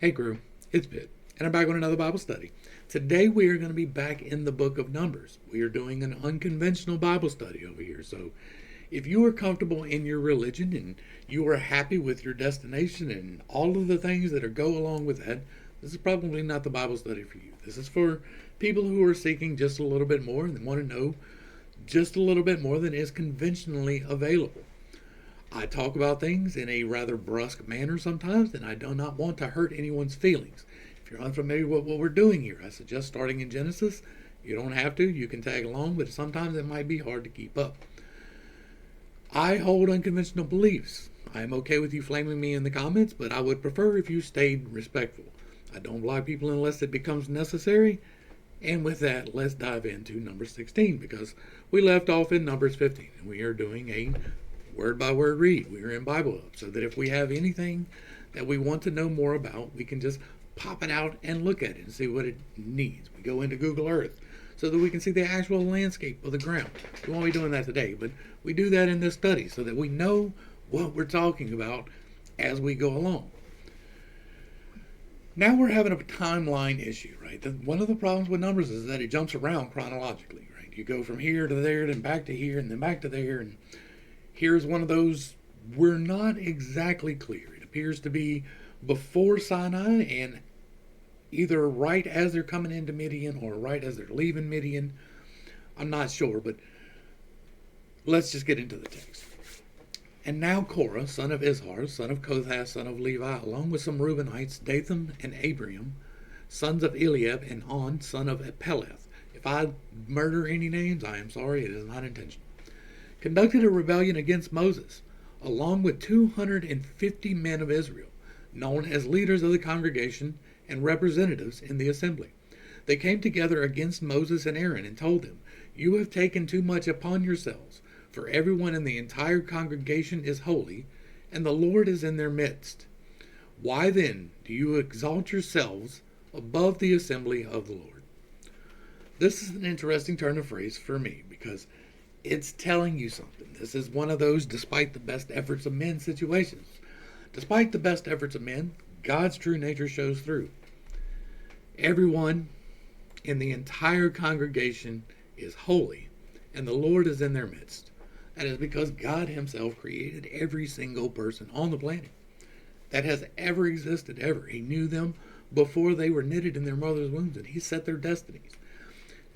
Hey crew, it's Pitt, and I'm back with another Bible study. Today we are going to be back in the book of Numbers. We are doing an unconventional Bible study over here, so if you are comfortable in your religion and you are happy with your destination and all of the things that go along with that, this is probably not the Bible study for you. This is for people who are seeking just a little bit more and want to know just a little bit more than is conventionally available. I talk about things in a rather brusque manner sometimes, and I do not want to hurt anyone's feelings. If you're unfamiliar with what we're doing here, I suggest starting in Genesis. You don't have to, you can tag along, but sometimes it might be hard to keep up. I hold unconventional beliefs. I am okay with you flaming me in the comments, but I would prefer if you stayed respectful. I don't block people unless it becomes necessary. And with that, let's dive into number 16 because we left off in Numbers 15 and we are doing a word by word read. We are in Bible Hub so that if we have anything that we want to know more about, we can just pop it out and look at it and see what it needs. We go into Google Earth so that we can see the actual landscape of the ground. We won't be doing that today, but we do that in this study so that we know what we're talking about as we go along. Now we're having a timeline issue, right? One of the problems with Numbers is that it jumps around chronologically, right? You go from here to there, then back to here, and then back to there, and here's one of those we're not exactly clear. It appears to be before Sinai and either right as they're coming into Midian or right as they're leaving Midian. I'm not sure, but let's just get into the text. And now Korah, son of Izhar, son of Kohath, son of Levi, along with some Reubenites, Dathan and Abiram, sons of Eliab, and On, son of Peleth. If I murder any names, I am sorry, it is not intentional. Conducted a rebellion against Moses, along with 250 men of Israel, known as leaders of the congregation and representatives in the assembly. They came together against Moses and Aaron and told them, "You have taken too much upon yourselves, for everyone in the entire congregation is holy, and the Lord is in their midst. Why then do you exalt yourselves above the assembly of the Lord?" This is an interesting turn of phrase for me because it's telling you something. This is one of those despite the best efforts of men situations. Despite the best efforts of men, God's true nature shows through. Everyone in the entire congregation is holy, and the Lord is in their midst. That is because God himself created every single person on the planet that has ever existed, ever. He knew them before they were knitted in their mother's wombs, and he set their destinies.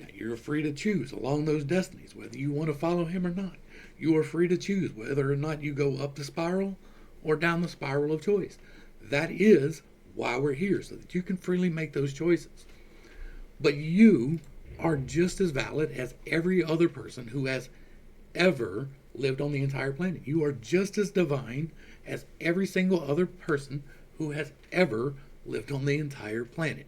Now, you're free to choose along those destinies, whether you want to follow him or not. You are free to choose whether or not you go up the spiral or down the spiral of choice. That is why we're here, so that you can freely make those choices. But you are just as valid as every other person who has ever lived on the entire planet. You are just as divine as every single other person who has ever lived on the entire planet.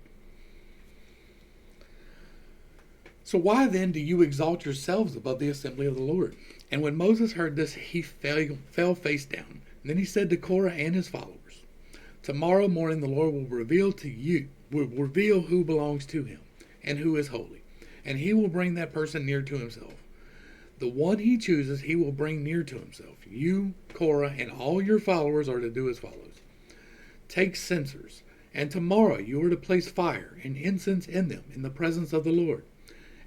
So why then do you exalt yourselves above the assembly of the Lord? And when Moses heard this, he fell face down. And then he said to Korah and his followers, "Tomorrow morning the Lord will reveal who belongs to him and who is holy. And he will bring that person near to himself. The one he chooses he will bring near to himself. You, Korah, and all your followers are to do as follows. Take censers, and tomorrow you are to place fire and incense in them in the presence of the Lord.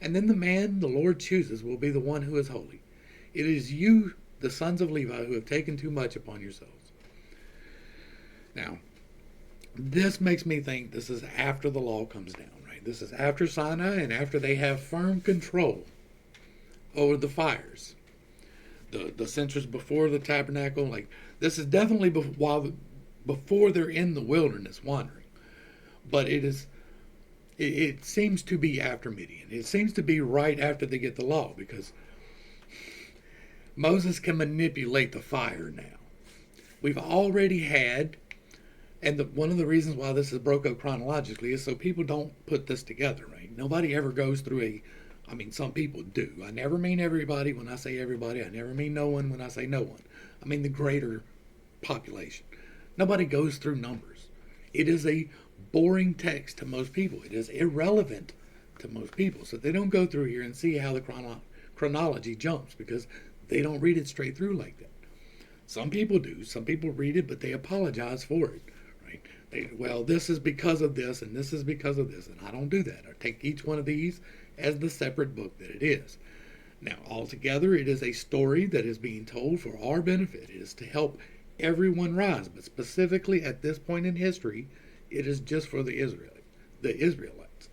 And then the man the Lord chooses will be the one who is holy. It is you, the sons of Levi, who have taken too much upon yourselves." Now, this makes me think this is after the law comes down, right? This is after Sinai and after they have firm control over the fires. The censers before the tabernacle, like this is definitely before they're in the wilderness wandering. But it seems to be after Midian. It seems to be right after they get the law because Moses can manipulate the fire now. We've already had, and one of the reasons why this is broke up chronologically is so people don't put this together, right? Nobody ever goes through some people do. I never mean everybody when I say everybody. I never mean no one when I say no one. I mean the greater population. Nobody goes through Numbers. It is a boring text to most people. It is irrelevant to most people. So they don't go through here and see how the chronology jumps because they don't read it straight through like that. Some people do. Some people read it, but they apologize for it. Right? Well, this is because of this, and this is because of this, and I don't do that. I take each one of these as the separate book that it is. Now, altogether, it is a story that is being told for our benefit. It is to help everyone rise, but specifically at this point in history, it is just for the Israelites.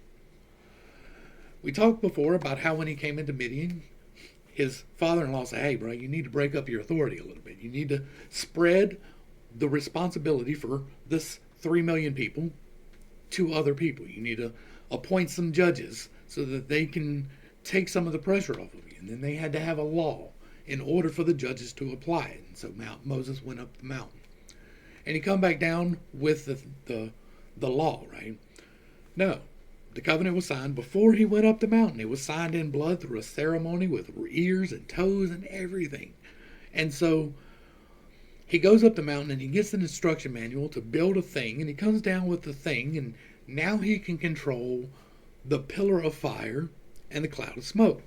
We talked before about how when he came into Midian, his father-in-law said, "Hey, bro, you need to break up your authority a little bit. You need to spread the responsibility for this 3 million people to other people. You need to appoint some judges so that they can take some of the pressure off of you." And then they had to have a law in order for the judges to apply it. And so Moses went up the mountain. And he come back down with the law, right? No. The covenant was signed before he went up the mountain. It was signed in blood through a ceremony with ears and toes and everything. And so he goes up the mountain and he gets an instruction manual to build a thing, and he comes down with the thing, and now he can control the pillar of fire and the cloud of smoke.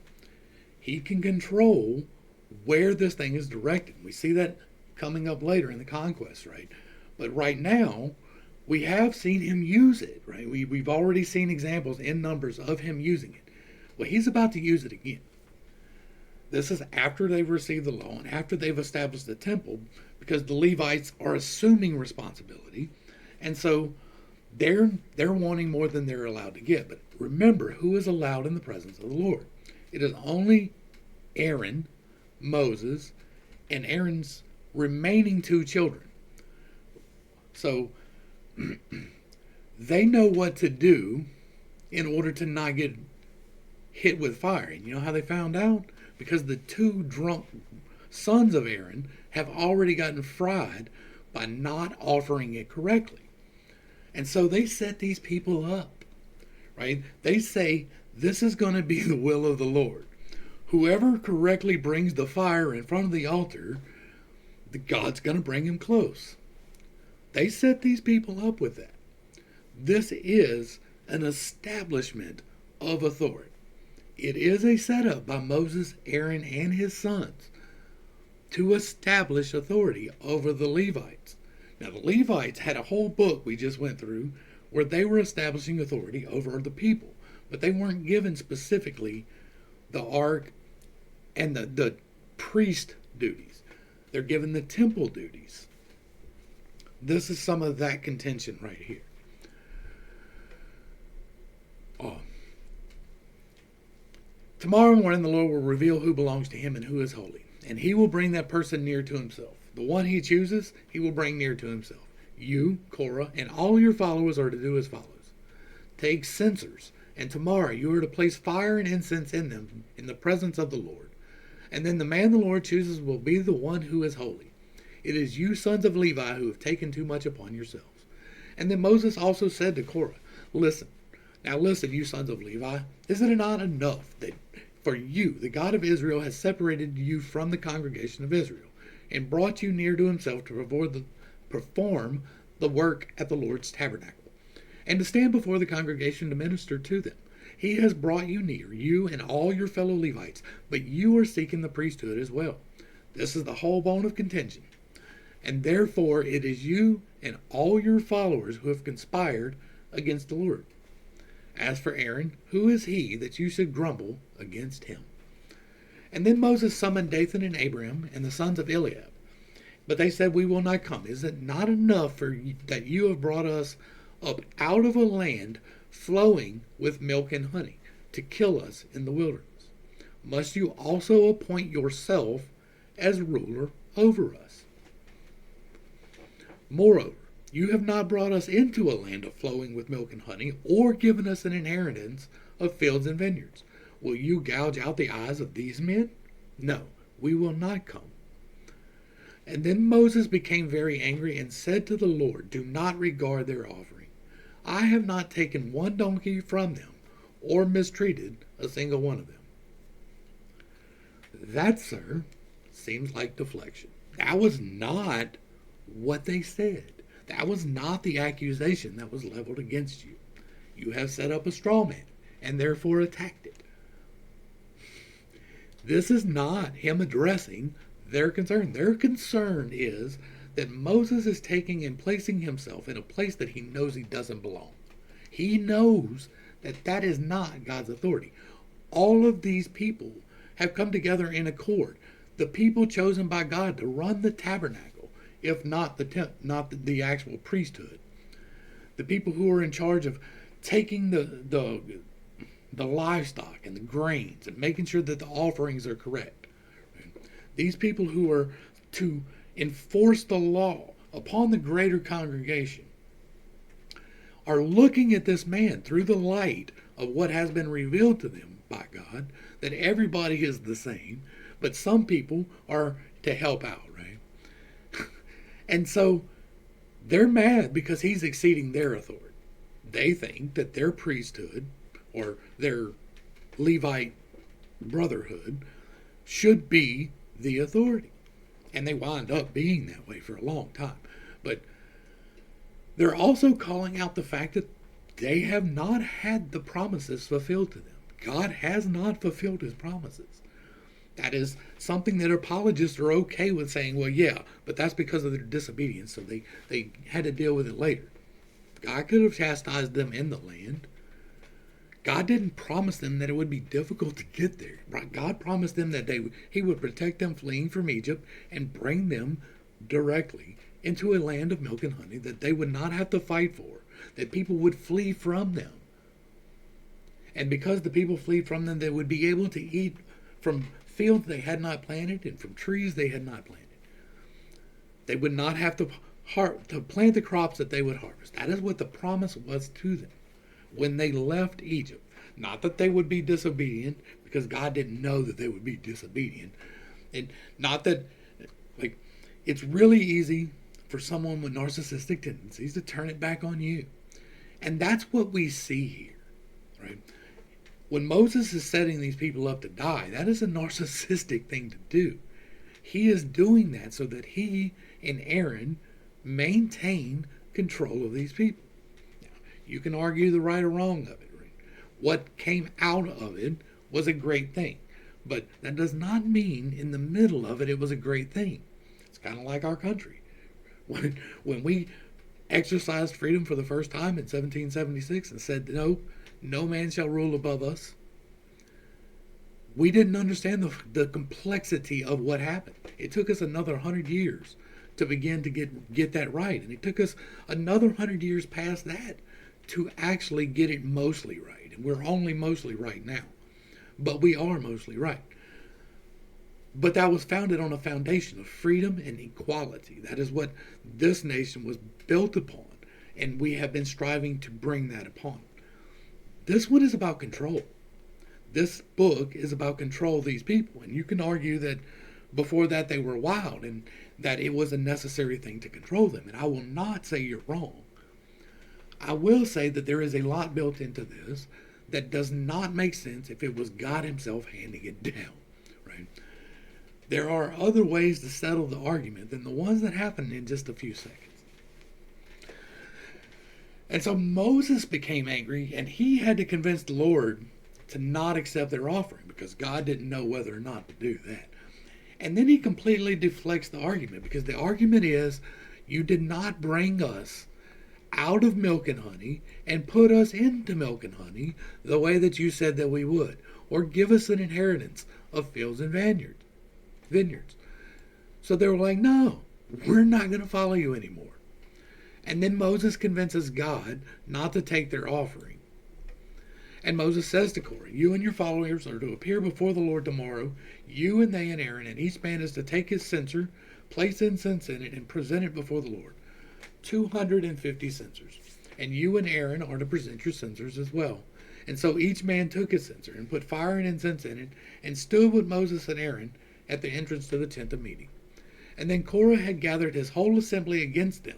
He can control where this thing is directed. We see that coming up later in the conquest, right? But right now, we have seen him use it, right? We've already seen examples in Numbers of him using it. Well, he's about to use it again. This is after they've received the law and after they've established the temple, because the Levites are assuming responsibility, and so they're wanting more than they're allowed to get. But remember, who is allowed in the presence of the Lord? It is only Aaron, Moses, and Aaron's remaining 2 children. So they know what to do in order to not get hit with fire. And you know how they found out? Because the 2 drunk sons of Aaron have already gotten fried by not offering it correctly. And so they set these people up, right? They say, this is going to be the will of the Lord. Whoever correctly brings the fire in front of the altar, God's going to bring him close. They set these people up with that. This is an establishment of authority. It is a setup by Moses, Aaron, and his sons to establish authority over the Levites. Now, the Levites had a whole book we just went through where they were establishing authority over the people, but they weren't given specifically the ark and the priest duties. They're given the temple duties. This is some of that contention right here. Tomorrow morning the Lord will reveal who belongs to him and who is holy, and he will bring that person near to himself. The one he chooses, he will bring near to himself. You, Korah, and all your followers are to do as follows. Take censers, and tomorrow you are to place fire and incense in them in the presence of the Lord. And then the man the Lord chooses will be the one who is holy. It is you, sons of Levi, who have taken too much upon yourselves. And then Moses also said to Korah, listen, you sons of Levi, is it not enough that for you, the God of Israel, has separated you from the congregation of Israel, and brought you near to himself to perform the work at the Lord's tabernacle, and to stand before the congregation to minister to them? He has brought you near, you and all your fellow Levites, but you are seeking the priesthood as well. This is the whole bone of contention. And therefore it is you and all your followers who have conspired against the Lord. As for Aaron, who is he that you should grumble against him? And then Moses summoned Dathan and Abiram and the sons of Eliab. But they said, we will not come. Is it not enough that you have brought us up out of a land flowing with milk and honey to kill us in the wilderness? Must you also appoint yourself as ruler over us? Moreover, you have not brought us into a land of flowing with milk and honey, or given us an inheritance of fields and vineyards. Will you gouge out the eyes of these men? No, we will not come. And then Moses became very angry and said to the Lord, do not regard their offering. I have not taken one donkey from them, or mistreated a single one of them. That, sir, seems like deflection. That was not what they said. That was not the accusation that was leveled against you. You have set up a straw man and therefore attacked it. This is not him addressing their concern. Their concern is that Moses is taking and placing himself in a place that he knows he doesn't belong. He knows that that is not God's authority. All of these people have come together in accord. The people chosen by God to run the tabernacle, if not the actual priesthood. The people who are in charge of taking the livestock and the grains and making sure that the offerings are correct. These people who are to enforce the law upon the greater congregation are looking at this man through the light of what has been revealed to them by God, that everybody is the same, but some people are to help out, right? And so they're mad because he's exceeding their authority. They think that their priesthood or their Levite brotherhood should be the authority. And they wind up being that way for a long time. But they're also calling out the fact that they have not had the promises fulfilled to them. God has not fulfilled his promises. That is something that apologists are okay with saying, well, yeah, but that's because of their disobedience, so they had to deal with it later. God could have chastised them in the land. God didn't promise them that it would be difficult to get there. Right? God promised them that he would protect them fleeing from Egypt and bring them directly into a land of milk and honey that they would not have to fight for, that people would flee from them. And because the people flee from them, they would be able to eat from fields they had not planted and from trees they had not planted. They would not have to plant the crops that they would harvest. That is what the promise was to them when they left Egypt. Not that they would be disobedient, because God didn't know that they would be disobedient. And not that, it's really easy for someone with narcissistic tendencies to turn it back on you. And that's what we see here, right? When Moses is setting these people up to die, that is a narcissistic thing to do. He is doing that so that he and Aaron maintain control of these people. Now, you can argue the right or wrong of it. Right? What came out of it was a great thing. But that does not mean in the middle of it was a great thing. It's kind of like our country. When we exercised freedom for the first time in 1776 and said, no man shall rule above us, we didn't understand the complexity of what happened. It took us another 100 years to begin to get that right. And it took us another 100 years past that to actually get it mostly right. And we're only mostly right now. But we are mostly right. But that was founded on a foundation of freedom and equality. That is what this nation was built upon. And we have been striving to bring that upon. This one is about control. This book is about control of these people. And you can argue that before that they were wild and that it was a necessary thing to control them. And I will not say you're wrong. I will say that there is a lot built into this that does not make sense if it was God himself handing it down. Right? There are other ways to settle the argument than the ones that happen in just a few seconds. And so Moses became angry, and he had to convince the Lord to not accept their offering because God didn't know whether or not to do that. And then he completely deflects the argument because the argument is, you did not bring us out of milk and honey and put us into milk and honey the way that you said that we would, or give us an inheritance of fields and vineyards. So they were like, no, we're not going to follow you anymore. And then Moses convinces God not to take their offering. And Moses says to Korah, you and your followers are to appear before the Lord tomorrow, you and they and Aaron, and each man is to take his censer, place incense in it, and present it before the Lord. 250 censers. And you and Aaron are to present your censers as well. And so each man took his censer and put fire and incense in it, and stood with Moses and Aaron at the entrance to the tent of meeting. And then Korah had gathered his whole assembly against them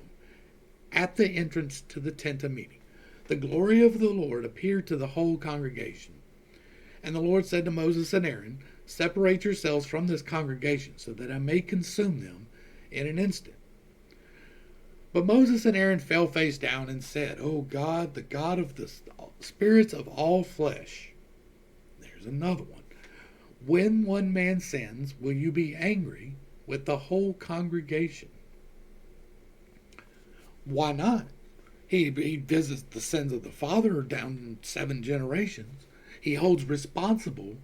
at the entrance to the tent of meeting. The glory of the Lord appeared to the whole congregation. And the Lord said to Moses and Aaron, separate yourselves from this congregation, so that I may consume them in an instant. But Moses and Aaron fell face down and said, O God, the God of the spirits of all flesh. There's another one. When one man sins, will you be angry with the whole congregation? Why not? He visits the sins of the father down 7 generations. He holds responsible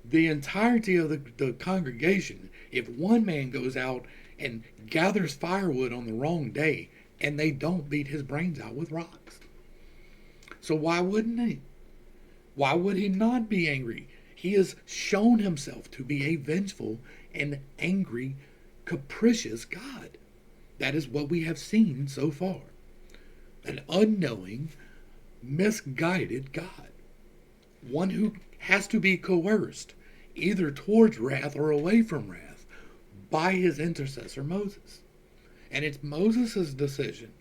the entirety of the congregation. If one man goes out and gathers firewood on the wrong day and they don't beat his brains out with rocks. So why wouldn't he? Why would he not be angry? He has shown himself to be a vengeful and angry, capricious God. That is what we have seen so far. An unknowing, misguided God. One who has to be coerced, either towards wrath or away from wrath, by his intercessor Moses. And it's Moses' decision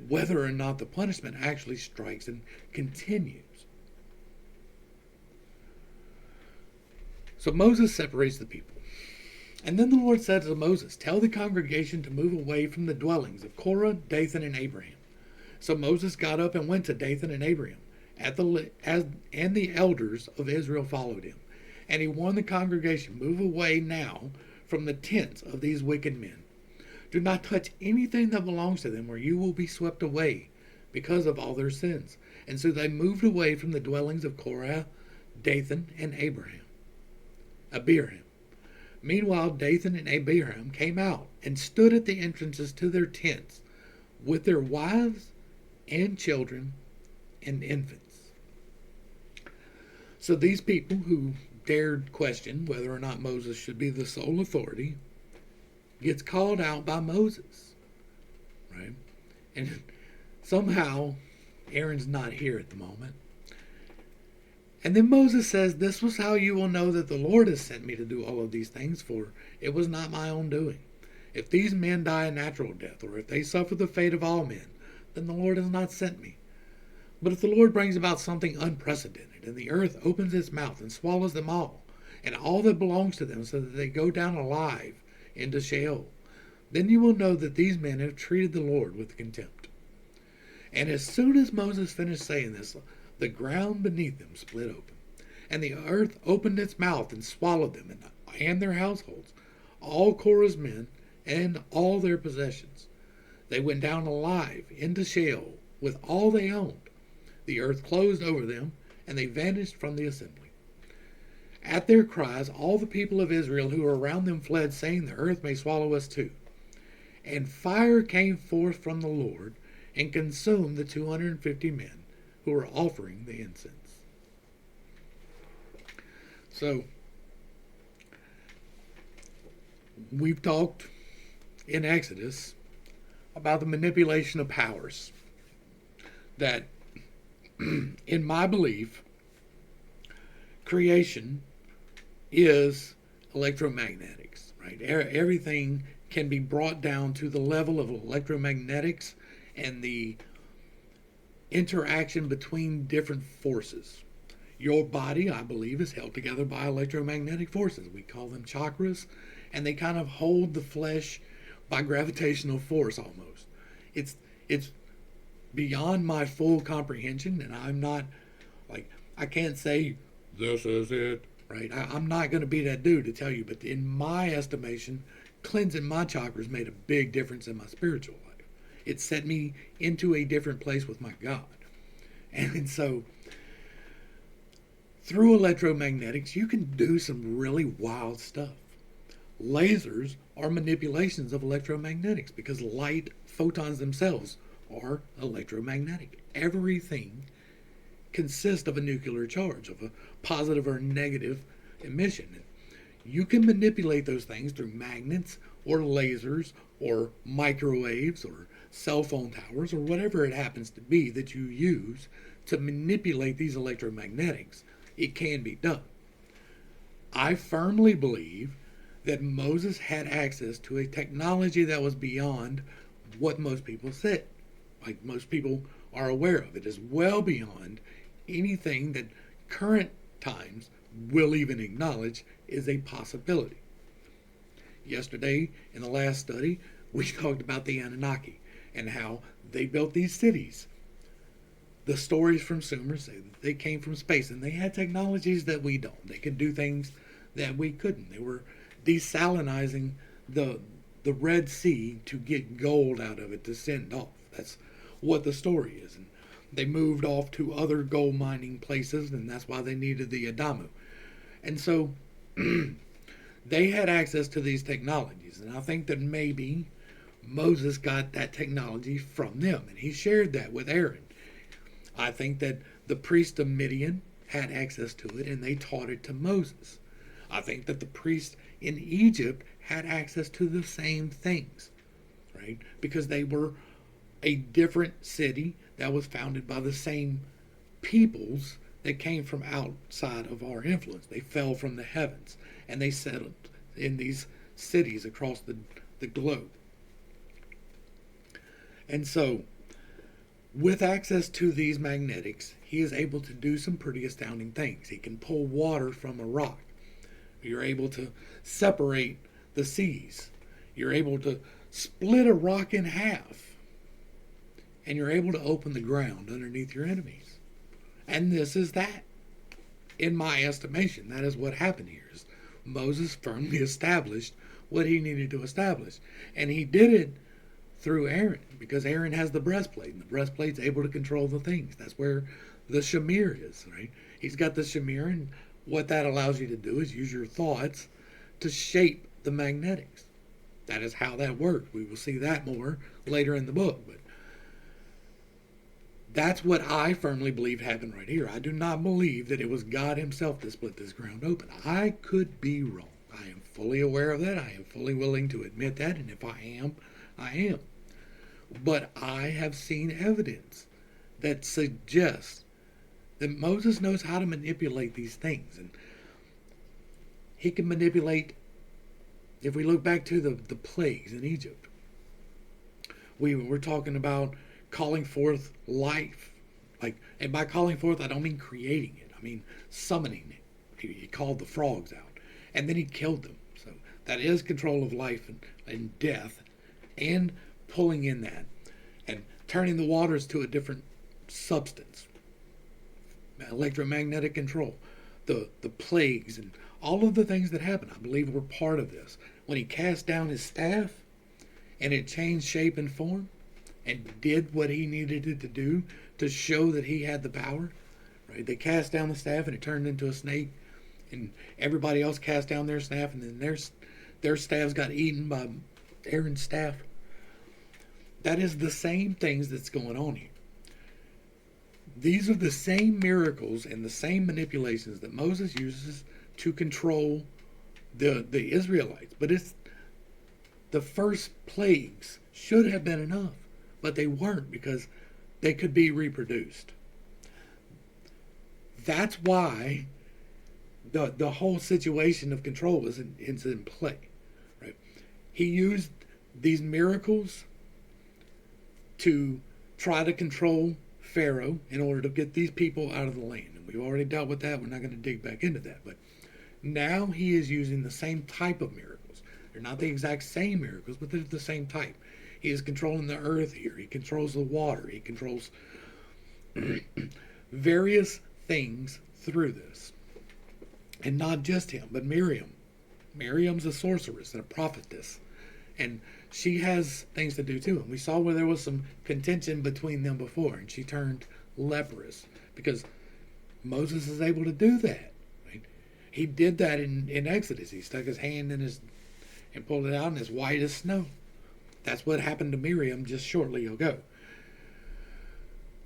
whether or not the punishment actually strikes and continues. So Moses separates the people. And then the Lord said to Moses, "Tell the congregation to move away from the dwellings of Korah, Dathan, and Abraham." So Moses got up and went to Dathan and Abraham, and the elders of Israel followed him. And he warned the congregation, "Move away now from the tents of these wicked men. Do not touch anything that belongs to them, or you will be swept away because of all their sins." And so they moved away from the dwellings of Korah, Dathan, and Abiram. Meanwhile, Dathan and Abiram came out and stood at the entrances to their tents with their wives and children and infants. So these people who dared question whether or not Moses should be the sole authority gets called out by Moses, right? And somehow Aaron's not here at the moment. And then Moses says, "This was how you will know that the Lord has sent me to do all of these things, for it was not my own doing. If these men die a natural death, or if they suffer the fate of all men, then the Lord has not sent me. But if the Lord brings about something unprecedented, and the earth opens its mouth and swallows them all, and all that belongs to them, so that they go down alive into Sheol, then you will know that these men have treated the Lord with contempt." And as soon as Moses finished saying this, the ground beneath them split open, and the earth opened its mouth and swallowed them and their households, all Korah's men, and all their possessions. They went down alive into Sheol with all they owned. The earth closed over them, and they vanished from the assembly. At their cries, all the people of Israel who were around them fled, saying, "The earth may swallow us too." And fire came forth from the Lord and consumed the 250 men who were offering the incense. So, we've talked in Exodus about the manipulation of powers that, in my belief, creation is electromagnetics, right? Everything can be brought down to the level of electromagnetics and the interaction between different forces. Your body, I believe, is held together by electromagnetic forces. We call them chakras, and they kind of hold the flesh by gravitational force almost. It's beyond my full comprehension, and I'm not, like, I can't say, "This is it," right? I'm not going to be that dude to tell you, but in my estimation, cleansing my chakras made a big difference in my spiritual life. It set me into a different place with my God. And so, through electromagnetics, you can do some really wild stuff. Lasers are manipulations of electromagnetics because light photons themselves are electromagnetic. Everything consists of a nuclear charge, of a positive or negative emission. You can manipulate those things through magnets or lasers or microwaves or cell phone towers or whatever it happens to be that you use to manipulate these electromagnetics. It can be done. I firmly believe that Moses had access to a technology that was beyond what most people said, like most people are aware of. It is well beyond anything that current times will even acknowledge is a possibility. Yesterday, in the last study, we talked about the Anunnaki and how they built these cities. The stories from Sumer say that they came from space and they had technologies that we don't. They could do things that we couldn't. They were desalinizing the Red Sea to get gold out of it to send off. That's what the story is. And they moved off to other gold mining places, and that's why they needed the Adamu. And so they had access to these technologies. And I think that maybe Moses got that technology from them, and he shared that with Aaron. I think that the priest of Midian had access to it, and they taught it to Moses. I think that the priests in Egypt had access to the same things, right? Because they were a different city that was founded by the same peoples that came from outside of our influence. They fell from the heavens, and they settled in these cities across the globe. And so, with access to these magnetics, he is able to do some pretty astounding things. He can pull water from a rock. You're able to separate the seas. You're able to split a rock in half. And you're able to open the ground underneath your enemies. And this is that. In my estimation, that is what happened here. Is Moses firmly established what he needed to establish. And he did it through Aaron, because Aaron has the breastplate, and the breastplate's able to control the things. That's where the shamir is, right? He's got the shamir, and what that allows you to do is use your thoughts to shape the magnetics. That is how that works. We will see that more later in the book, but that's what I firmly believe happened right here. I do not believe that it was God himself that split this ground open. I could be wrong. I am fully aware of that. I am fully willing to admit that, and if I am, I am. But I have seen evidence that suggests that Moses knows how to manipulate these things. And he can manipulate, if we look back to the plagues in Egypt, we're talking about calling forth life. And by calling forth, I don't mean creating it. I mean summoning it. He called the frogs out. And then he killed them. So that is control of life and death. And pulling in that. And turning the waters to a different substance. Electromagnetic control, the plagues, and all of the things that happened, I believe, were part of this. When he cast down his staff, and it changed shape and form, and did what he needed it to do to show that he had the power, right? They cast down the staff, and it turned into a snake, and everybody else cast down their staff, and then their staffs got eaten by Aaron's staff. That is the same things that's going on here. These are the same miracles and the same manipulations that Moses uses to control the Israelites. But it's the first plagues should have been enough, but they weren't, because they could be reproduced. That's why the whole situation of control is in play. Right? He used these miracles to try to control Pharaoh in order to get these people out of the land. And we've already dealt with that. We're not going to dig back into that. But now he is using the same type of miracles. They're not the exact same miracles, but they're the same type. He is controlling the earth here. He controls the water. He controls various things through this. And not just him, but Miriam. Miriam's a sorceress and a prophetess. And she has things to do too. And we saw where there was some contention between them before, and she turned leprous because Moses is able to do that. Right? He did that in Exodus. He stuck his hand in and pulled it out, and it's white as snow. That's what happened to Miriam just shortly ago.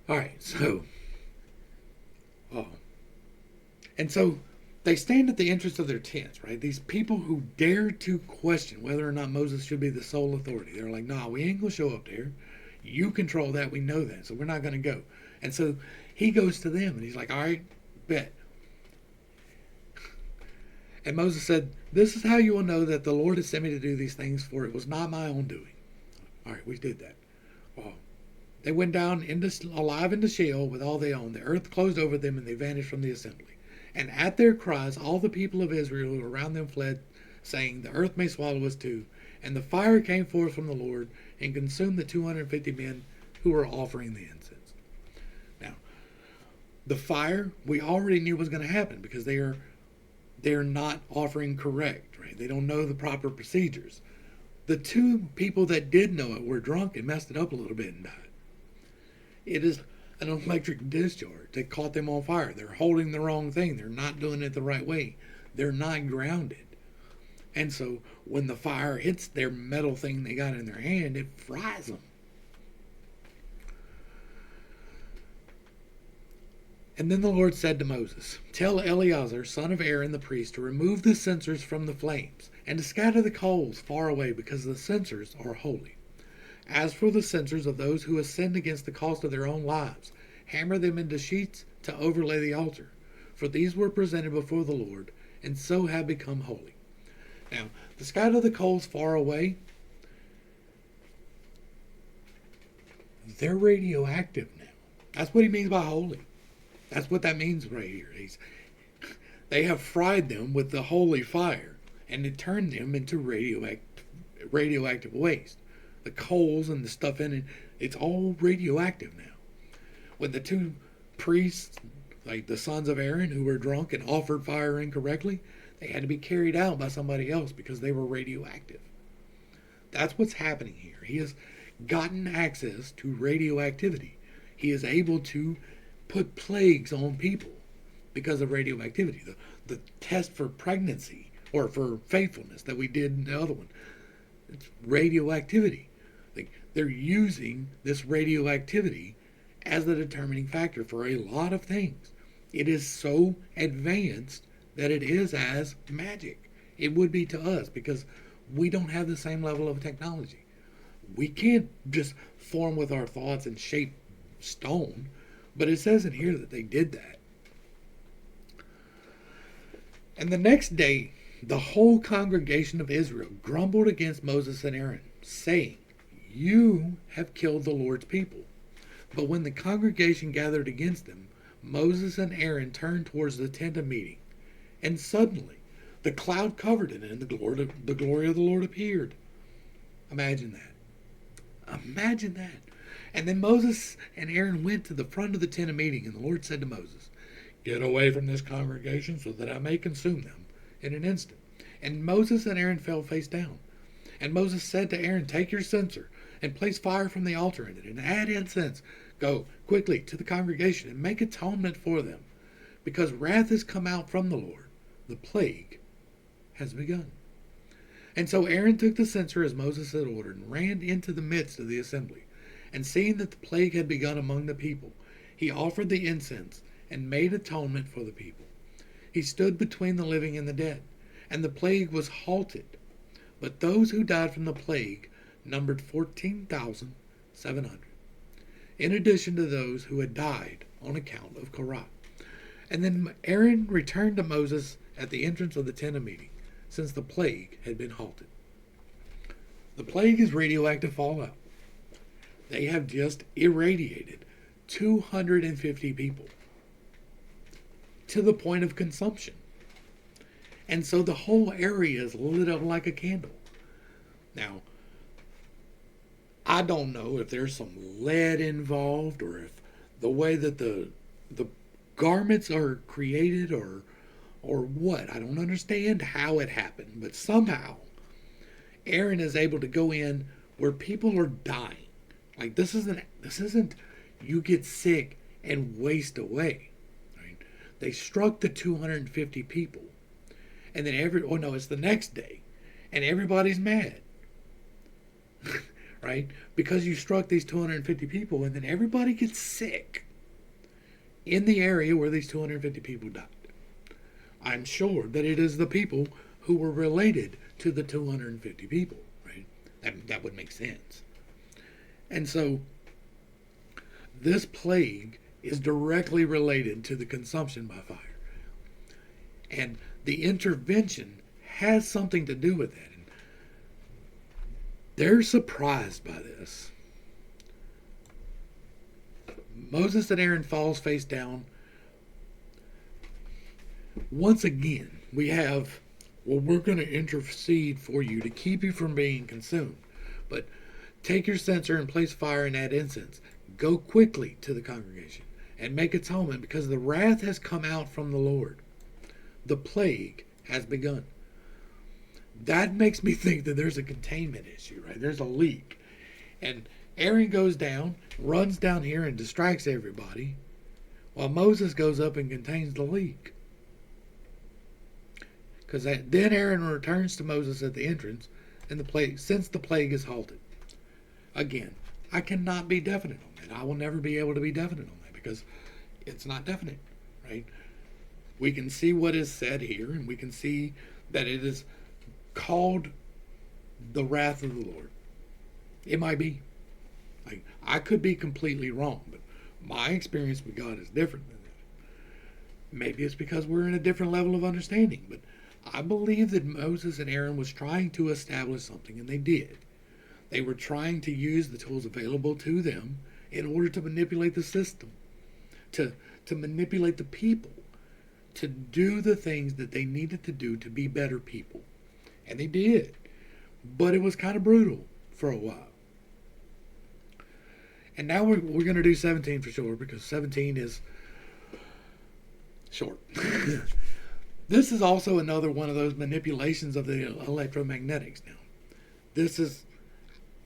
All right, so, and so they stand at the entrance of their tents, right? These people who dare to question whether or not Moses should be the sole authority. They're like, nah, we ain't going to show up there. You control that. We know that. So we're not going to go. And so he goes to them and he's like, all right, bet. And Moses said, this is how you will know that the Lord has sent me to do these things, for it was not my own doing. All right, we did that. They went down alive into Sheol with all they owned. The earth closed over them and they vanished from the assembly. And at their cries, all the people of Israel who were around them fled, saying, the earth may swallow us too. And the fire came forth from the Lord and consumed the 250 men who were offering the incense. Now, the fire, we already knew was going to happen because they are not offering correct, right? They don't know the proper procedures. The two people that did know it were drunk and messed it up a little bit and died. It is an electric discharge that caught them on fire. They're holding the wrong thing. They're not doing it the right way. They're not grounded. And so when the fire hits their metal thing they got in their hand, it fries them. And then the Lord said to Moses, "Tell Eleazar, son of Aaron the priest, to remove the censers from the flames, and to scatter the coals far away, because the censers are holy. As for the censers of those who have sinned against the cost of their own lives, hammer them into sheets to overlay the altar, for these were presented before the Lord, and so have become holy." Now, to scatter the coals far away, they're radioactive now. That's what he means by holy. That's what that means right here. They have fried them with the holy fire, and it turned them into radioactive waste. The coals and the stuff in it, it's all radioactive now. When the two priests, like the sons of Aaron, who were drunk and offered fire incorrectly, they had to be carried out by somebody else because they were radioactive. That's what's happening here. He has gotten access to radioactivity. He is able to put plagues on people because of radioactivity. The test for pregnancy or for faithfulness that we did in the other one, it's radioactivity. They're using this radioactivity as the determining factor for a lot of things. It is so advanced that it is as magic. It would be to us because we don't have the same level of technology. We can't just form with our thoughts and shape stone. But it says in here that they did that. And the next day, the whole congregation of Israel grumbled against Moses and Aaron, saying, "You have killed the Lord's people." But when the congregation gathered against them, Moses and Aaron turned towards the tent of meeting. And suddenly, the cloud covered it, and the glory of the Lord appeared. Imagine that. Imagine that. And then Moses and Aaron went to the front of the tent of meeting, and the Lord said to Moses, "Get away from this congregation so that I may consume them in an instant." And Moses and Aaron fell face down. And Moses said to Aaron, "Take your censer and place fire from the altar in it and add incense. Go quickly to the congregation and make atonement for them, because wrath has come out from the Lord. The plague has begun." And so Aaron took the censer as Moses had ordered and ran into the midst of the assembly. And seeing that the plague had begun among the people, he offered the incense and made atonement for the people. He stood between the living and the dead, and the plague was halted. But those who died from the plague numbered 14,700, in addition to those who had died on account of Korah. And then Aaron returned to Moses at the entrance of the tent of meeting, since the plague had been halted. The plague is radioactive fallout. They have just irradiated 250 people to the point of consumption. And so the whole area is lit up like a candle. Now, I don't know if there's some lead involved or if the way that the garments are created or what. I don't understand how it happened, but somehow Aaron is able to go in where people are dying. Like this isn't you get sick and waste away. Right? They struck the 250 people. And then it's the next day. And everybody's mad. Right? Because you struck these 250 people and then everybody gets sick in the area where these 250 people died. I'm sure that it is the people who were related to the 250 people, right? That would make sense. And so this plague is directly related to the consumption by fire. And the intervention has something to do with that. And they're surprised by this. Moses and Aaron falls face down. Once again, we have, we're going to intercede for you to keep you from being consumed. But take your censer and place fire and add incense. Go quickly to the congregation and make atonement, because the wrath has come out from the Lord. The plague has begun. That makes me think that there's a containment issue, right? There's a leak. And Aaron goes down, runs down here and distracts everybody, while Moses goes up and contains the leak. Because then Aaron returns to Moses at the entrance, and since the plague is halted. Again, I cannot be definite on that. I will never be able to be definite on that because it's not definite, right? We can see what is said here, and we can see that it is called the wrath of the Lord. It might be. Like, I could be completely wrong, but my experience with God is different than that. Maybe it's because we're in a different level of understanding, but I believe that Moses and Aaron was trying to establish something, and they did. They were trying to use the tools available to them in order to manipulate the system, to manipulate the people, to do the things that they needed to do to be better people. And they did. But it was kind of brutal for a while. And now we're going to do 17 for sure, because 17 is short. This is also another one of those manipulations of the electromagnetics now. This is,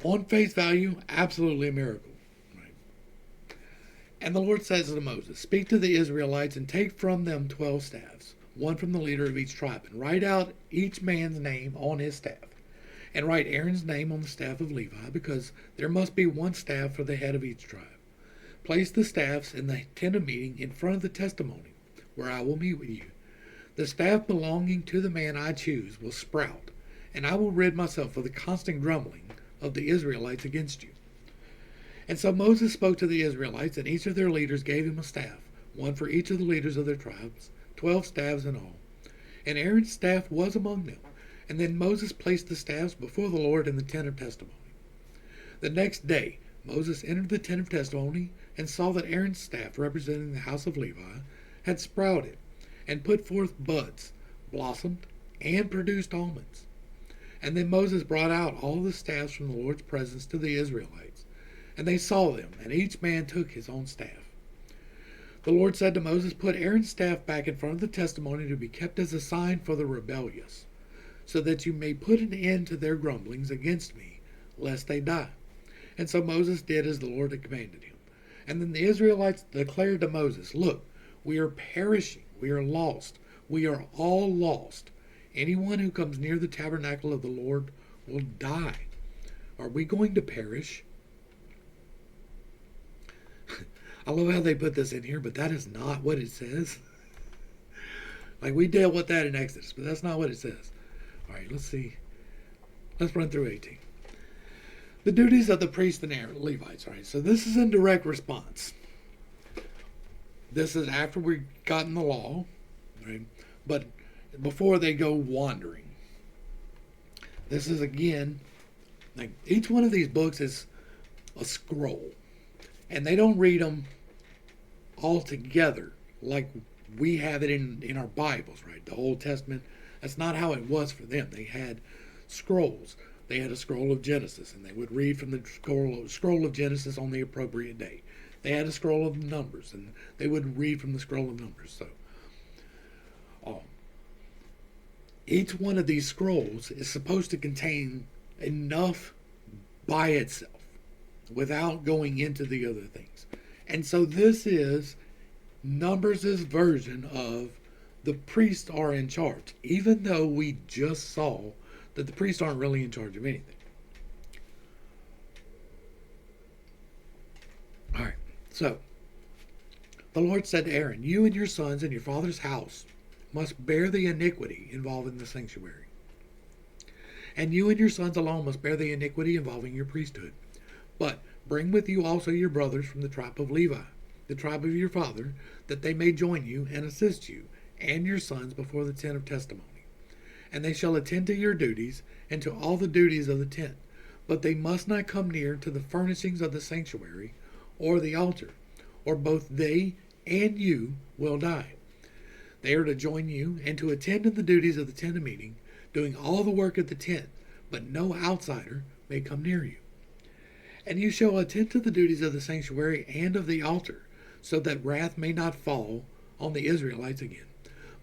on face value, absolutely a miracle. Right? And the Lord says to Moses, "Speak to the Israelites and take from them 12 staffs, one from the leader of each tribe, and write out each man's name on his staff. And write Aaron's name on the staff of Levi, because there must be one staff for the head of each tribe. Place the staffs in the tent of meeting in front of the testimony, where I will meet with you. The staff belonging to the man I choose will sprout, and I will rid myself of the constant grumbling of the Israelites against you." And so Moses spoke to the Israelites, and each of their leaders gave him a staff, one for each of the leaders of their tribes, 12 staffs in all. And Aaron's staff was among them. And then Moses placed the staffs before the Lord in the tent of testimony. The next day Moses entered the tent of testimony and saw that Aaron's staff, representing the house of Levi, had sprouted and put forth buds, blossomed, and produced almonds. And then Moses brought out all the staffs from the Lord's presence to the Israelites, and they saw them, and each man took his own staff. The Lord said to Moses, "Put Aaron's staff back in front of the testimony to be kept as a sign for the rebellious, so that you may put an end to their grumblings against me, lest they die." And so Moses did as the Lord had commanded him. And then the Israelites declared to Moses, "Look, we are perishing, we are lost, we are all lost. Anyone who comes near the tabernacle of the Lord will die. Are we going to perish?" I love how they put this in here, but that is not what it says. Like, we dealt with that in Exodus, but that's not what it says. All right, let's see. Let's run through 18. The duties of the priests and Levites. All right, so this is in direct response. This is after we've gotten the law, right? But before they go wandering. This is, again, like, each one of these books is a scroll. And they don't read them all together like we have it in our Bibles, right? The Old Testament. That's not how it was for them. They had scrolls. They had a scroll of Genesis, and they would read from the scroll of Genesis on the appropriate day. They had a scroll of Numbers, and they would read from the scroll of Numbers. So, each one of these scrolls is supposed to contain enough by itself without going into the other things. And so this is Numbers' version of the priests are in charge, even though we just saw that the priests aren't really in charge of anything. All right, so the Lord said to Aaron, "You and your sons and your father's house must bear the iniquity involving the sanctuary. And you and your sons alone must bear the iniquity involving your priesthood. But bring with you also your brothers from the tribe of Levi, the tribe of your father, that they may join you and assist you and your sons before the tent of testimony. And they shall attend to your duties and to all the duties of the tent. But they must not come near to the furnishings of the sanctuary or the altar, or both they and you will die. They are to join you and to attend to the duties of the tent of meeting, doing all the work of the tent, but no outsider may come near you. And you shall attend to the duties of the sanctuary and of the altar, so that wrath may not fall on the Israelites again.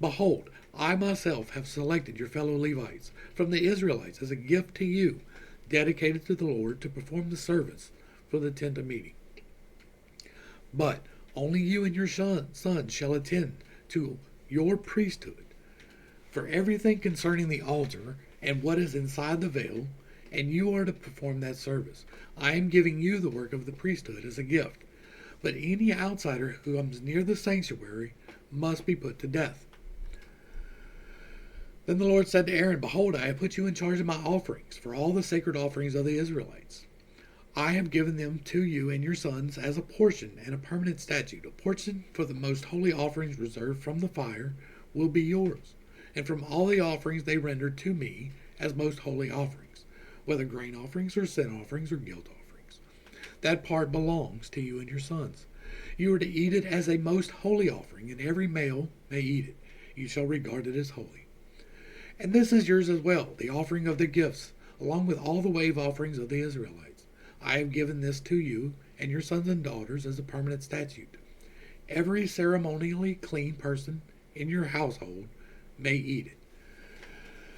Behold, I myself have selected your fellow Levites from the Israelites as a gift to you, dedicated to the Lord to perform the service for the tent of meeting. But only you and your sons shall attend to your priesthood for everything concerning the altar and what is inside the veil, and you are to perform that service. I am giving you the work of the priesthood as a gift. But any outsider who comes near the sanctuary must be put to death. Then the Lord said to Aaron, Behold, I have put you in charge of my offerings, for all the sacred offerings of the Israelites. I have given them to you and your sons as a portion and a permanent statute. A portion for the most holy offerings reserved from the fire will be yours, and from all the offerings they render to me as most holy offerings, whether grain offerings or sin offerings or guilt offerings. That part belongs to you and your sons. You are to eat it as a most holy offering, and every male may eat it. You shall regard it as holy. And this is yours as well, the offering of the gifts, along with all the wave offerings of the Israelites. I have given this to you and your sons and daughters as a permanent statute. Every ceremonially clean person in your household may eat it.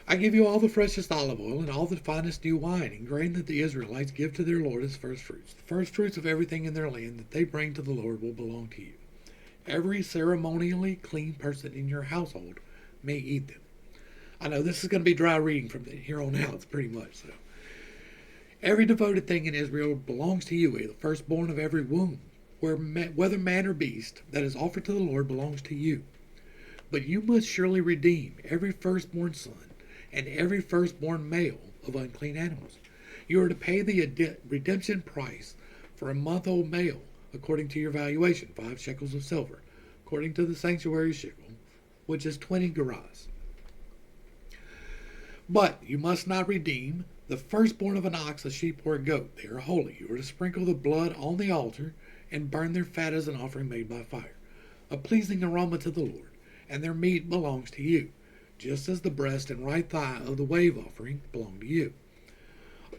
I give you all the freshest olive oil and all the finest new wine and grain that the Israelites give to their Lord as first fruits. The first fruits of everything in their land that they bring to the Lord will belong to you. Every ceremonially clean person in your household may eat them. I know this is going to be dry reading from here on out, it's pretty much so. Every devoted thing in Israel belongs to you, the firstborn of every womb, whether man or beast, that is offered to the Lord belongs to you. But you must surely redeem every firstborn son and every firstborn male of unclean animals. You are to pay the redemption price for a month-old male, according to your valuation, 5 shekels of silver, according to the sanctuary shekel, which is 20 gerahs. But you must not redeem the firstborn of an ox, a sheep, or a goat. They are holy. You are to sprinkle the blood on the altar and burn their fat as an offering made by fire, a pleasing aroma to the Lord, and their meat belongs to you, just as the breast and right thigh of the wave offering belong to you.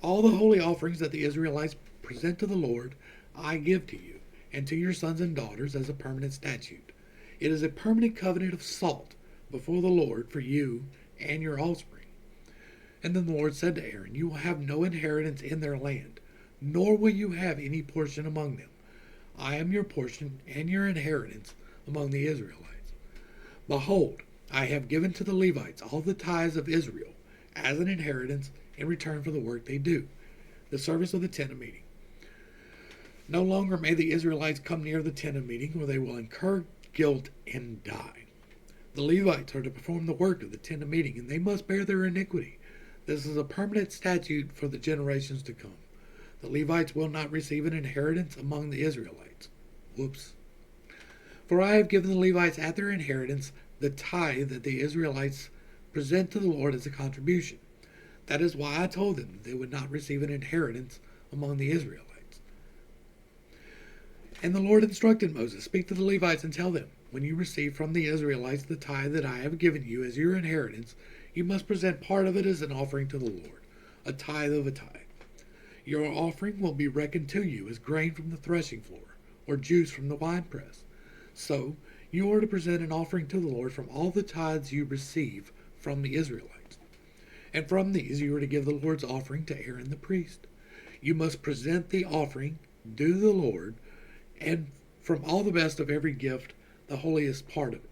All the holy offerings that the Israelites present to the Lord I give to you and to your sons and daughters as a permanent statute. It is a permanent covenant of salt before the Lord for you and your offspring. And then the Lord said to Aaron, You will have no inheritance in their land, nor will you have any portion among them. I am your portion and your inheritance among the Israelites. Behold, I have given to the Levites all the tithes of Israel as an inheritance in return for the work they do, the service of the tent of meeting. No longer may the Israelites come near the tent of meeting, or they will incur guilt and die. The Levites are to perform the work of the tent of meeting, and they must bear their iniquity. This is a permanent statute for the generations to come. The Levites will not receive an inheritance among the Israelites. Whoops. For I have given the Levites at their inheritance the tithe that the Israelites present to the Lord as a contribution. That is why I told them they would not receive an inheritance among the Israelites. And the Lord instructed Moses, Speak to the Levites and tell them, When you receive from the Israelites the tithe that I have given you as your inheritance, you must present part of it as an offering to the Lord, a tithe of a tithe. Your offering will be reckoned to you as grain from the threshing floor, or juice from the winepress. So you are to present an offering to the Lord from all the tithes you receive from the Israelites. And from these you are to give the Lord's offering to Aaron the priest. You must present the offering due to the Lord, and from all the best of every gift, the holiest part of it.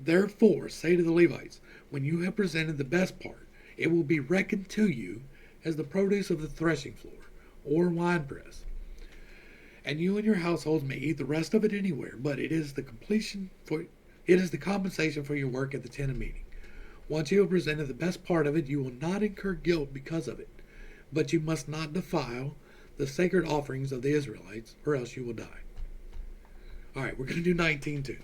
Therefore say to the Levites, When you have presented the best part, it will be reckoned to you as the produce of the threshing floor, or winepress. And you and your households may eat the rest of it anywhere, but it is the compensation for your work at the tent of meeting. Once you have presented the best part of it, you will not incur guilt because of it, but you must not defile the sacred offerings of the Israelites, or else you will die. All right, we're going to do 19 too.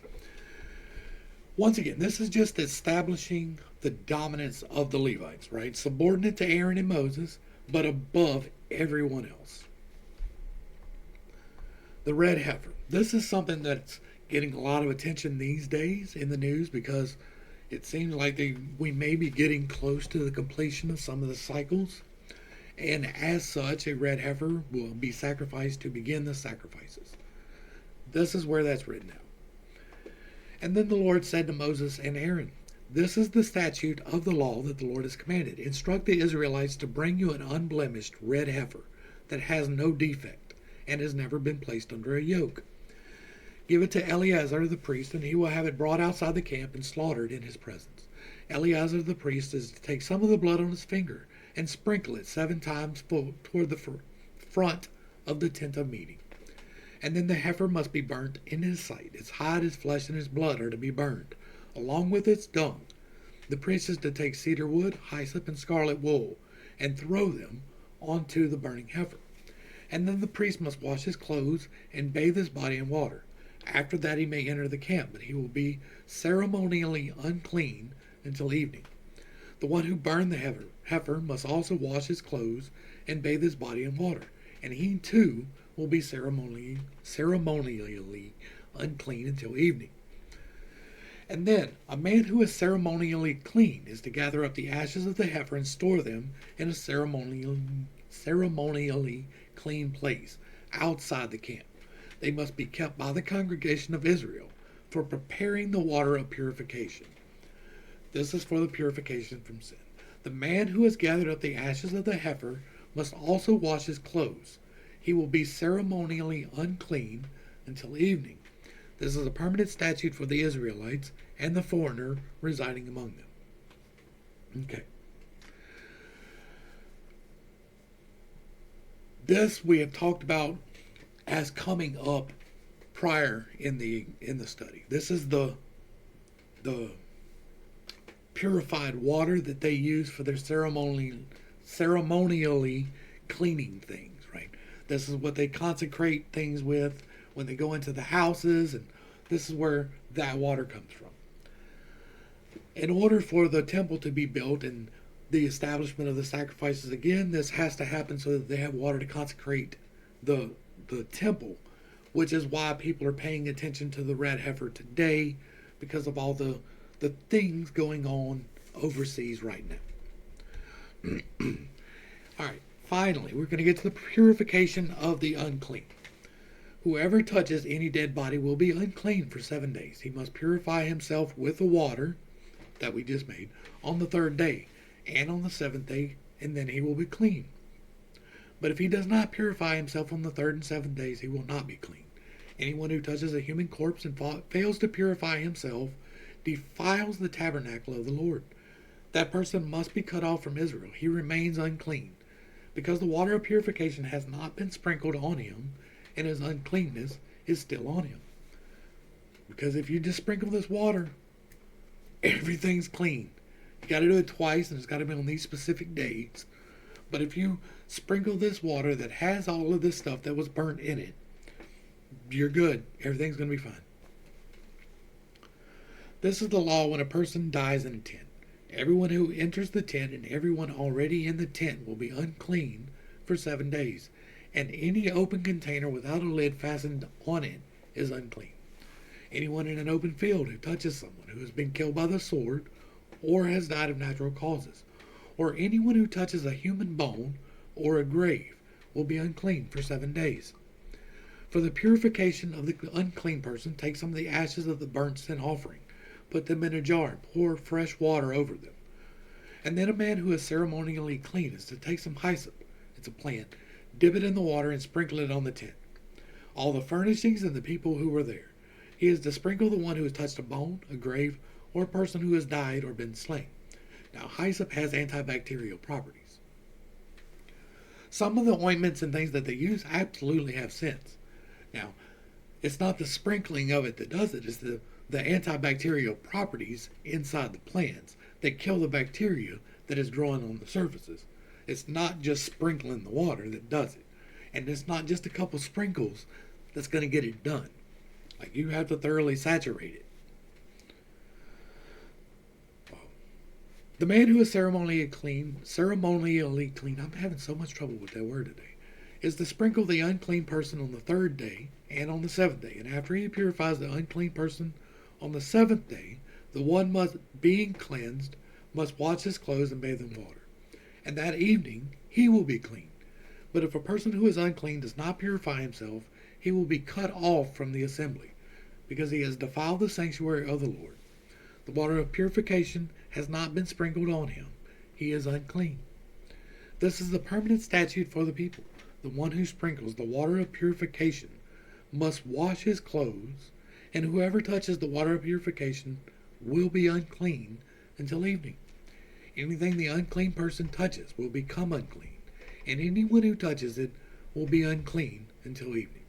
Once again, this is just establishing the dominance of the Levites, right? Subordinate to Aaron and Moses, but above everyone else. The red heifer. This is something that's getting a lot of attention these days in the news because it seems like we may be getting close to the completion of some of the cycles. And as such, a red heifer will be sacrificed to begin the sacrifices. This is where that's written out. And then the Lord said to Moses and Aaron, This is the statute of the law that the Lord has commanded. Instruct the Israelites to bring you an unblemished red heifer that has no defect, and has never been placed under a yoke. Give it to Eleazar the priest, and he will have it brought outside the camp and slaughtered in his presence. Eleazar the priest is to take some of the blood on his finger and sprinkle it 7 times full toward the front of the tent of meeting. And then the heifer must be burnt in his sight. Its hide, its flesh, and its blood are to be burned, along with its dung. The priest is to take cedar wood, hyssop, and scarlet wool, and throw them onto the burning heifer. And then the priest must wash his clothes and bathe his body in water. After that he may enter the camp, but he will be ceremonially unclean until evening. The one who burned the heifer must also wash his clothes and bathe his body in water, and he too will be ceremonially unclean until evening. And then a man who is ceremonially clean is to gather up the ashes of the heifer and store them in a ceremonially clean place outside the camp. They must be kept by the congregation of Israel for preparing the water of purification. This is for the purification from sin. The man who has gathered up the ashes of the heifer must also wash his clothes. He will be ceremonially unclean until evening. This is a permanent statute for the Israelites and the foreigner residing among them. Okay. This we have talked about as coming up prior in the study. This is the purified water that they use for their ceremonially cleaning things, right? This is what they consecrate things with when they go into the houses, and this is where that water comes from. In order for the temple to be built and the establishment of the sacrifices again, this has to happen so that they have water to consecrate the temple, which is why people are paying attention to the red heifer today, because of all the things going on overseas right now. All right, finally, we're going to get to the purification of the unclean. Whoever touches any dead body will be unclean for 7 days. He must purify himself with the water that we just made on the 3rd day and on the 7th day, and then he will be clean. But if he does not purify himself on the 3rd and 7th days, he will not be clean. Anyone who touches a human corpse and fails to purify himself defiles the tabernacle of the Lord. That person must be cut off from Israel. He remains unclean, because the water of purification has not been sprinkled on him, and his uncleanness is still on him. Because if you just sprinkle this water, everything's clean. You got to do it twice, and it's got to be on these specific days. But if you sprinkle this water that has all of this stuff that was burnt in it, you're good. Everything's going to be fine. This is the law when a person dies in a tent. Everyone who enters the tent and everyone already in the tent will be unclean for 7 days, and any open container without a lid fastened on it is unclean. Anyone in an open field who touches someone who has been killed by the sword or has died of natural causes, or anyone who touches a human bone or a grave will be unclean for 7 days. For the purification of the unclean person, take some of the ashes of the burnt sin offering, put them in a jar, and pour fresh water over them. And then a man who is ceremonially clean is to take some hyssop, it's a plant, dip it in the water and sprinkle it on the tent. All the furnishings and the people who were there. He is to sprinkle the one who has touched a bone, a grave, or a person who has died or been slain. Now, hyssop has antibacterial properties. Some of the ointments and things that they use absolutely have sense. Now, it's not the sprinkling of it that does it, it's the antibacterial properties inside the plants that kill the bacteria that is growing on the surfaces. It's not just sprinkling the water that does it. And it's not just a couple sprinkles that's going to get it done. Like, you have to thoroughly saturate it. The man who is ceremonially clean, I'm having so much trouble with that word today, is to sprinkle the unclean person on the 3rd day and on the 7th day. And after he purifies the unclean person on the 7th day, the one being cleansed must wash his clothes and bathe in water. And that evening he will be clean. But if a person who is unclean does not purify himself, he will be cut off from the assembly, because he has defiled the sanctuary of the Lord. The water of purification has not been sprinkled on him. He is unclean. This is the permanent statute for the people. the one who sprinkles the water of purification, must wash his clothes, and whoever touches the water of purification will be unclean until evening. Anything the unclean person touches will become unclean, and anyone who touches it will be unclean until evening.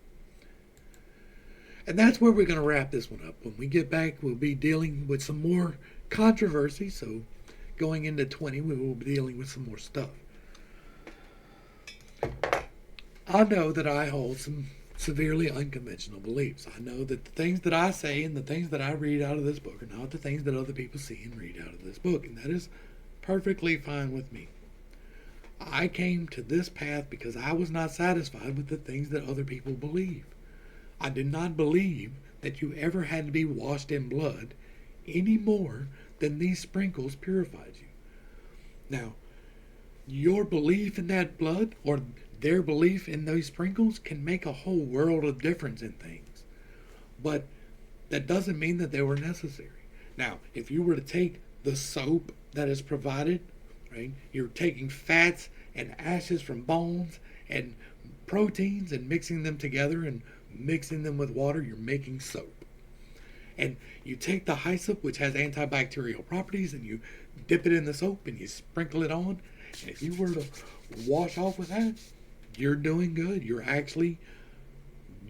And that's where we're going to wrap this one up. When we get back, we'll be dealing with some more controversy. So going into 20, we will be dealing with some more stuff. I know that I hold some severely unconventional beliefs. I know that the things that I say and the things that I read out of this book are not the things that other people see and read out of this book, and that is perfectly fine with me. I came to this path because I was not satisfied with the things that other people believe. I did not believe that you ever had to be washed in blood any more than these sprinkles purified you. Now, your belief in that blood or their belief in those sprinkles can make a whole world of difference in things. But that doesn't mean that they were necessary. Now, if you were to take the soap that is provided, right, you're taking fats and ashes from bones and proteins and mixing them together and mixing them with water, you're making soap. And you take the hyssop, which has antibacterial properties, and you dip it in the soap and you sprinkle it on. And if you were to wash off with that, you're doing good. You're actually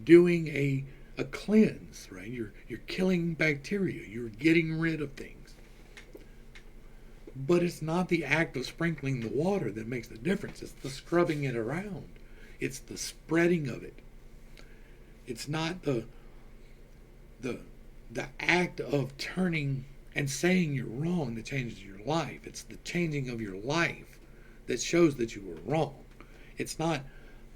doing a cleanse, right? You're killing bacteria. You're getting rid of things. But it's not the act of sprinkling the water that makes the difference. It's the scrubbing it around. It's the spreading of it. It's not the act of turning and saying you're wrong that changes your life. It's the changing of your life that shows that you were wrong. It's not,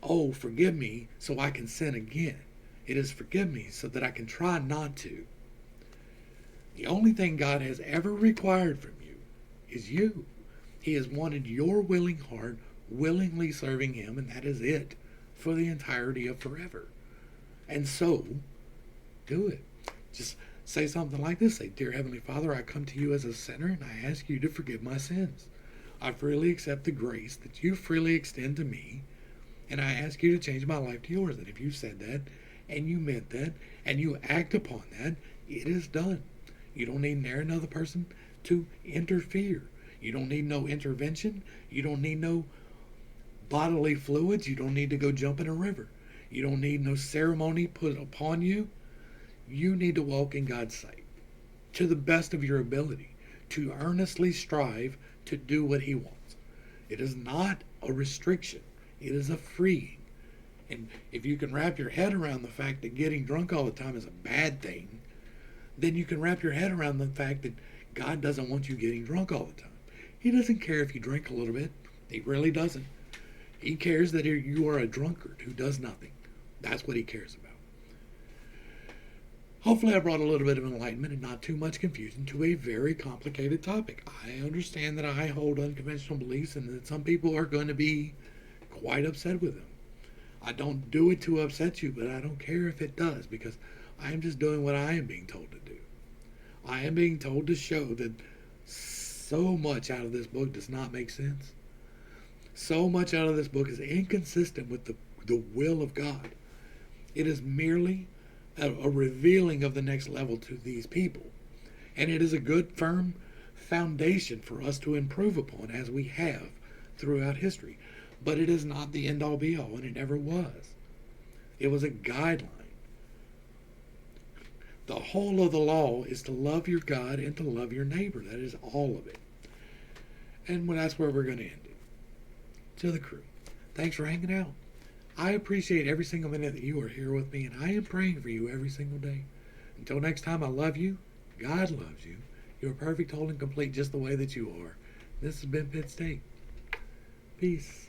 oh, forgive me so I can sin again. It is forgive me so that I can try not to. The only thing God has ever required from you is you. He has wanted your willing heart, willingly serving Him, and that is it for the entirety of forever. And so, do it. Just say something like this. Say, Dear Heavenly Father, I come to you as a sinner and I ask you to forgive my sins. I freely accept the grace that you freely extend to me, and I ask you to change my life to yours. And if you said that, and you meant that, and you act upon that, it is done. You don't need another person to interfere. You don't need no intervention. You don't need no bodily fluids. You don't need to go jump in a river. You don't need no ceremony put upon you. You need to walk in God's sight to the best of your ability, to earnestly strive to do what He wants. It is not a restriction. It is a freeing. And if you can wrap your head around the fact that getting drunk all the time is a bad thing, then you can wrap your head around the fact that God doesn't want you getting drunk all the time. He doesn't care if you drink a little bit. He really doesn't. He cares that you are a drunkard who does nothing. That's what He cares about. Hopefully I brought a little bit of enlightenment and not too much confusion to a very complicated topic. I understand that I hold unconventional beliefs and that some people are going to be quite upset with them. I don't do it to upset you, but I don't care if it does, because I am just doing what I am being told to do. I am being told to show that so much out of this book does not make sense. So much out of this book is inconsistent with the will of God. It is merely a revealing of the next level to these people. And it is a good, firm foundation for us to improve upon as we have throughout history. But it is not the end-all be-all, and it never was. It was a guideline. The whole of the law is to love your God and to love your neighbor. That is all of it. And that's where we're going to end it. To the crew, thanks for hanging out. I appreciate every single minute that you are here with me, and I am praying for you every single day. Until next time, I love you. God loves you. You are perfect, whole, and complete just the way that you are. This has been Pitt State. Peace.